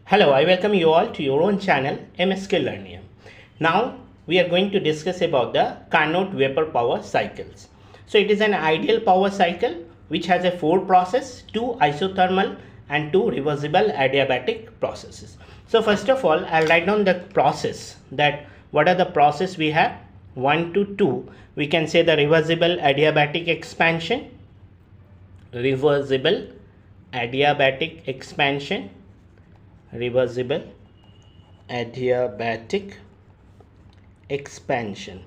Hello, I welcome you all to your own channel MSK Learning. Now we are going to discuss about the Carnot Vapour power cycles. So it is an ideal power cycle which has a 4 process, 2 isothermal and 2 reversible adiabatic processes. So first of all, I'll write down the process, that what are the process we have. 1 to 2, we can say the reversible adiabatic expansion, reversible adiabatic expansion, reversible adiabatic expansion.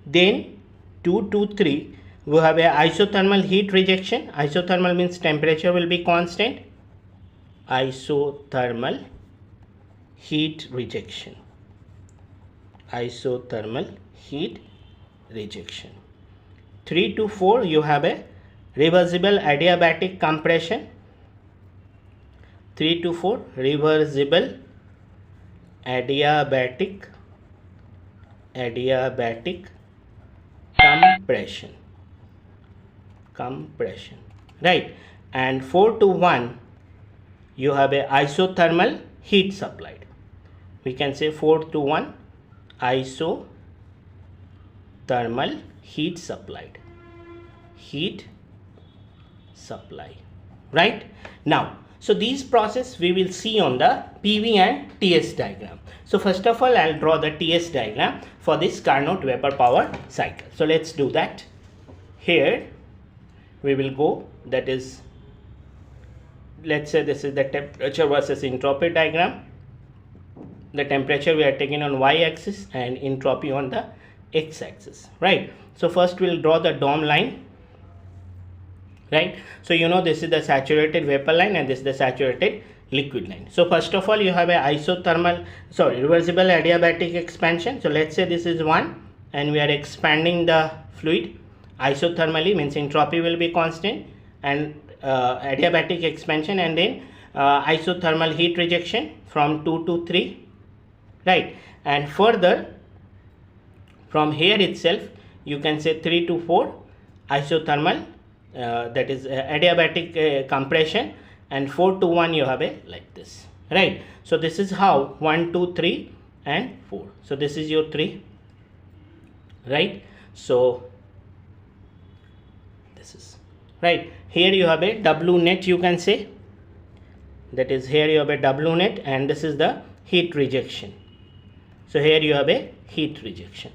Then 2 to 3, we have a isothermal heat rejection. Isothermal means temperature will be constant. Isothermal heat rejection. Isothermal heat rejection. 3 to 4, you have a reversible adiabatic compression. 3 to 4, reversible adiabatic compression, right? And 4 to 1, you have a isothermal heat supplied. We can say 4 to 1, isothermal heat supplied, right? Now, so these process we will see on the PV and TS diagram. So first of all, I'll draw the TS diagram for this Carnot Vapour power cycle. So let's do that. Here we will go, that is, let's say this is the temperature versus entropy diagram. The temperature we are taking on y-axis and entropy on the x-axis, right? So first we'll draw the DOM line, right? So you know this is the saturated vapor line and this is the saturated liquid line. So first of all, you have a reversible adiabatic expansion. So let's say this is 1 and we are expanding the fluid isothermally, means entropy will be constant, and adiabatic expansion, and then isothermal heat rejection from 2 to 3, right? And further from here itself you can say 3 to 4 isothermal, that is adiabatic compression, and 4 to 1 you have a like this, right? So this is how 1, 2, 3 and 4. So this is your 3, right? So this is right. Here you have a W net, you can say, that is, here you have a W net, and this is the heat rejection. So here you have a heat rejection.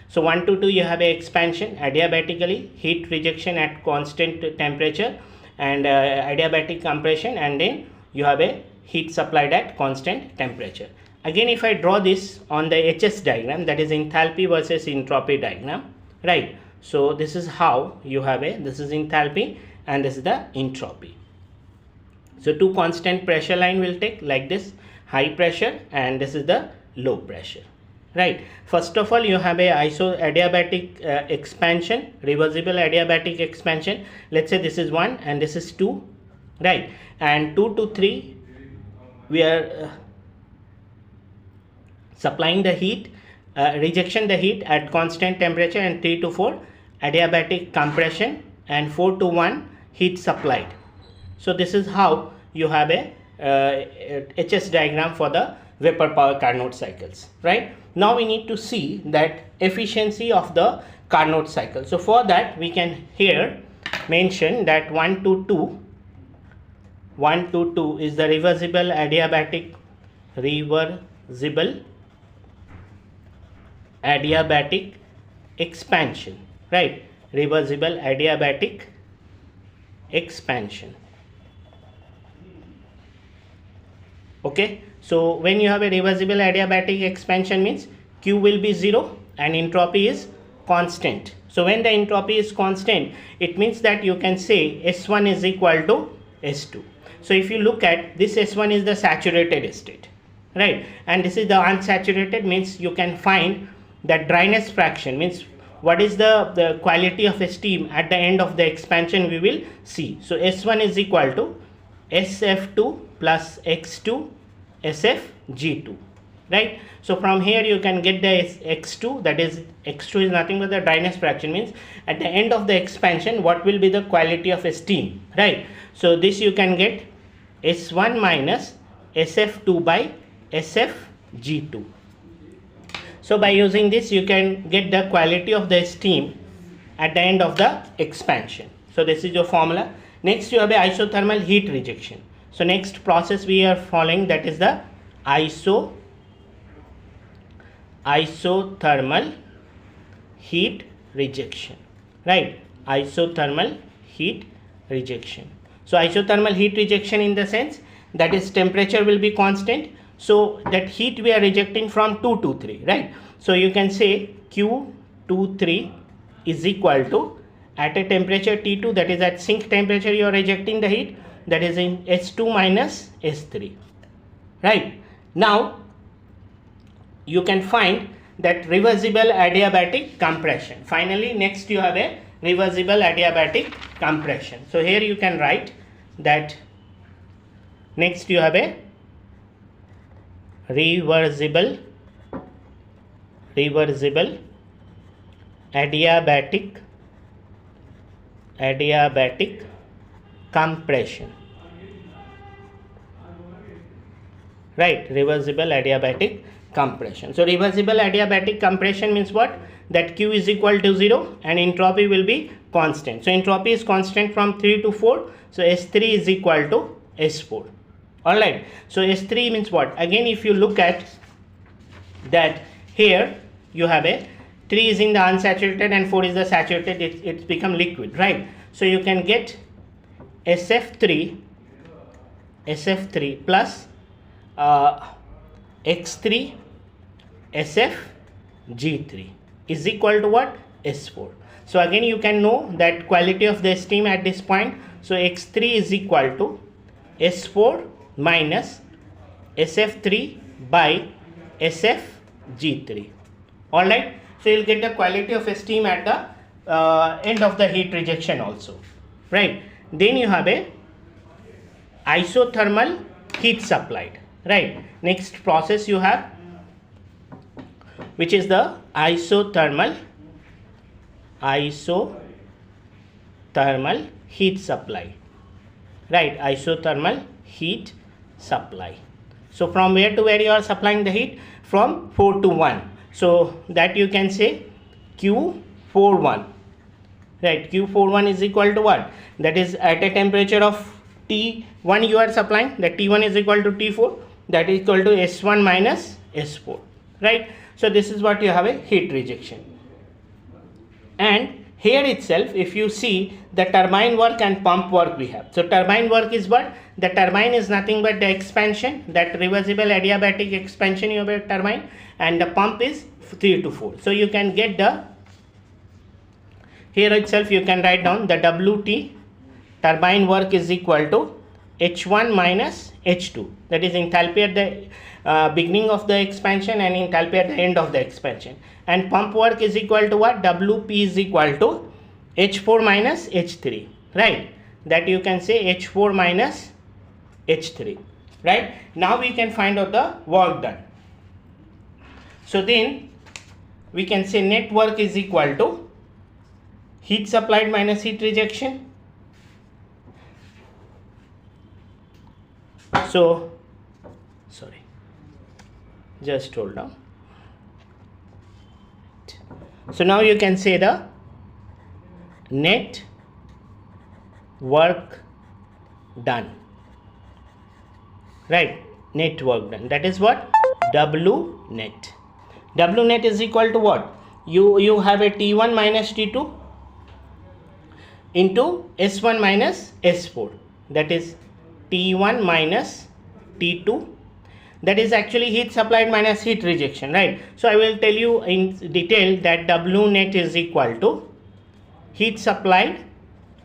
So 1 to 2, you have a expansion adiabatically, heat rejection at constant temperature, and adiabatic compression, and then you have a heat supplied at constant temperature. Again, if I draw this on the HS diagram, that is enthalpy versus entropy diagram, right? So this is how you have this is enthalpy and this is the entropy. So two constant pressure line will take like this, high pressure, and this is the low pressure, right? First of all, you have a adiabatic expansion, reversible adiabatic expansion. Let's say this is 1 and this is 2, right? And 2 to 3, we are supplying the heat, rejection the heat at constant temperature, and 3 to 4 adiabatic compression, and 4 to 1 heat supplied. So this is how you have a HS diagram for the Vapour power Carnot cycles, right? Now we need to see that efficiency of the Carnot cycle. So for that, we can here mention that 1 to 2 is the reversible adiabatic expansion, right? Reversible adiabatic expansion. Okay, so when you have a reversible adiabatic expansion, means Q will be 0 and entropy is constant. So when the entropy is constant, it means that you can say S1 is equal to S2. So if you look at this, S1 is the saturated state, right? And this is the unsaturated, means you can find that dryness fraction, means what is the quality of a steam at the end of the expansion we will see. So S1 is equal to SF2 plus X2 SFG2, right? So from here you can get the x2, that is x2 is nothing but the dryness fraction, means at the end of the expansion what will be the quality of a steam, right? So this you can get S1 minus SF2 by SFG2. So by using this you can get the quality of the steam at the end of the expansion. So this is your formula. Next you have a isothermal heat rejection. So next process we are following, that is the isothermal heat rejection, right? Isothermal heat rejection. So isothermal heat rejection in the sense that is temperature will be constant, so that heat we are rejecting from 2 to 3, right? So you can say Q23 is equal to, at a temperature T2, that is at sink temperature you are rejecting the heat, that is in S2 minus S3, right? Now you can find that reversible adiabatic compression. Finally next you have a reversible adiabatic compression. So here you can write that next you have a reversible adiabatic compression, right? Reversible adiabatic compression. So reversible adiabatic compression means what? That Q is equal to 0 and entropy will be constant. So entropy is constant from 3 to 4. So S3 is equal to S4. Alright. So S3 means what? Again, if you look at that, here you have a 3 is in the unsaturated and 4 is the saturated, it's become liquid, right? So you can get SF3 plus X3 SFG3 is equal to what? S4. So again you can know that quality of the steam at this point. So X3 is equal to S4 minus SF3 by SFG3. Alright. So you'll get the quality of steam at the end of the heat rejection also, right? Then you have a isothermal heat supplied, right? Next process you have, which is the isothermal heat supply, right? Isothermal heat supply. So from where to where you are supplying the heat? From 4 to 1. So that you can say Q41, right? Q41 is equal to what? That is at a temperature of T1 you are supplying, that T1 is equal to T4, that is equal to S1 minus S4, right? So this is what you have, a heat rejection. And here itself, if you see the turbine work and pump work we have. So turbine work is what? The turbine is nothing but the expansion, that reversible adiabatic expansion you have a turbine, and the pump is 3 to 4. So you can get the, here itself you can write down the WT turbine work is equal to H1 minus H2, that is enthalpy at the beginning of the expansion and enthalpy at the end of the expansion. And pump work is equal to what? WP is equal to H4 minus H3, right? That you can say H4 minus H3, right? Now we can find out the work done. So then we can say net work is equal to heat supplied minus heat rejection. So, sorry, just hold on. So now you can say the net work done, right? Net work done, that is what? W net. W net is equal to what? You have a T1 minus T2 into S1 minus S4, that is T1 minus T2, that is actually heat supplied minus heat rejection, right? So I will tell you in detail that W net is equal to heat supplied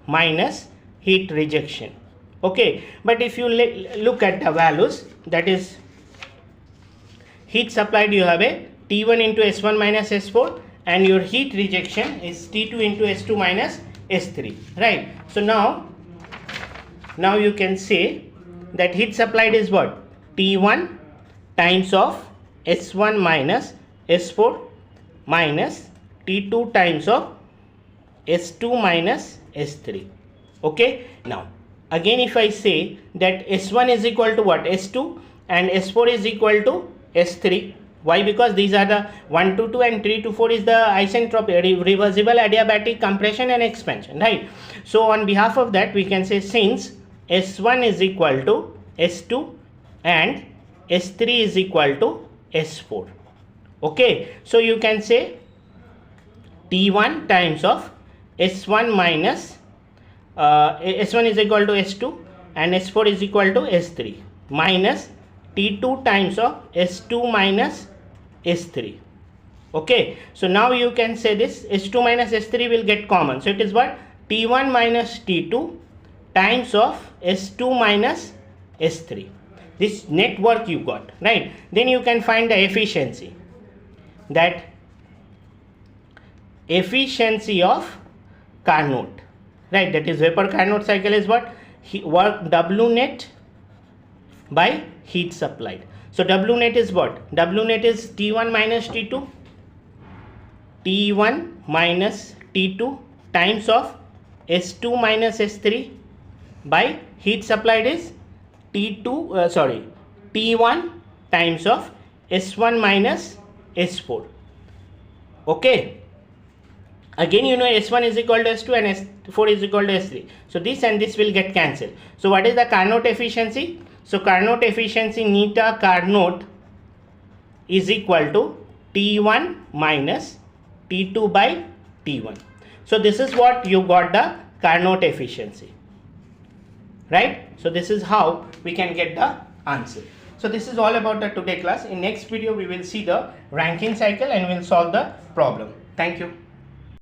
minus heat rejection, okay? But if you look at the values, that is heat supplied, you have a T1 into S1 minus S4, and your heat rejection is T2 into S2 minus S3, right? So now you can say that heat supplied is what? T1 times of S1 minus S4 minus T2 times of S2 minus S3, okay? Now again if I say that S1 is equal to what? S2 and S4 is equal to S3. Why? Because these are the 1 to 2 and 3 to 4 is the isentropic, reversible adiabatic compression and expansion, right? So on behalf of that we can say since S1 is equal to S2 and S3 is equal to S4. Okay, so you can say T1 times of S1 minus S1 is equal to S2 and S4 is equal to S3 minus T2 times of S2 minus S3. Okay, so now you can say this S2 minus S3 will get common. So it is what? T1 minus T2 times of S2 minus S3. This network you got, right? Then you can find the efficiency. That efficiency of Carnot, right? That is Vapour Carnot cycle is what? Work W net by heat supplied. So W net is what? W net is T1 minus T2, T1 minus T2 times of S2 minus S3 by heat supplied is T1 times of S1 minus S4. Okay. Again you know S1 is equal to S2 and S4 is equal to S3. So this and this will get cancelled. So what is the Carnot efficiency? So Carnot efficiency neta Carnot is equal to T1 minus T2 by T1. So this is what you got the Carnot efficiency, right? So this is how we can get the answer. So this is all about the today class. In next video we will see the Rankine cycle and we will solve the problem. Thank you.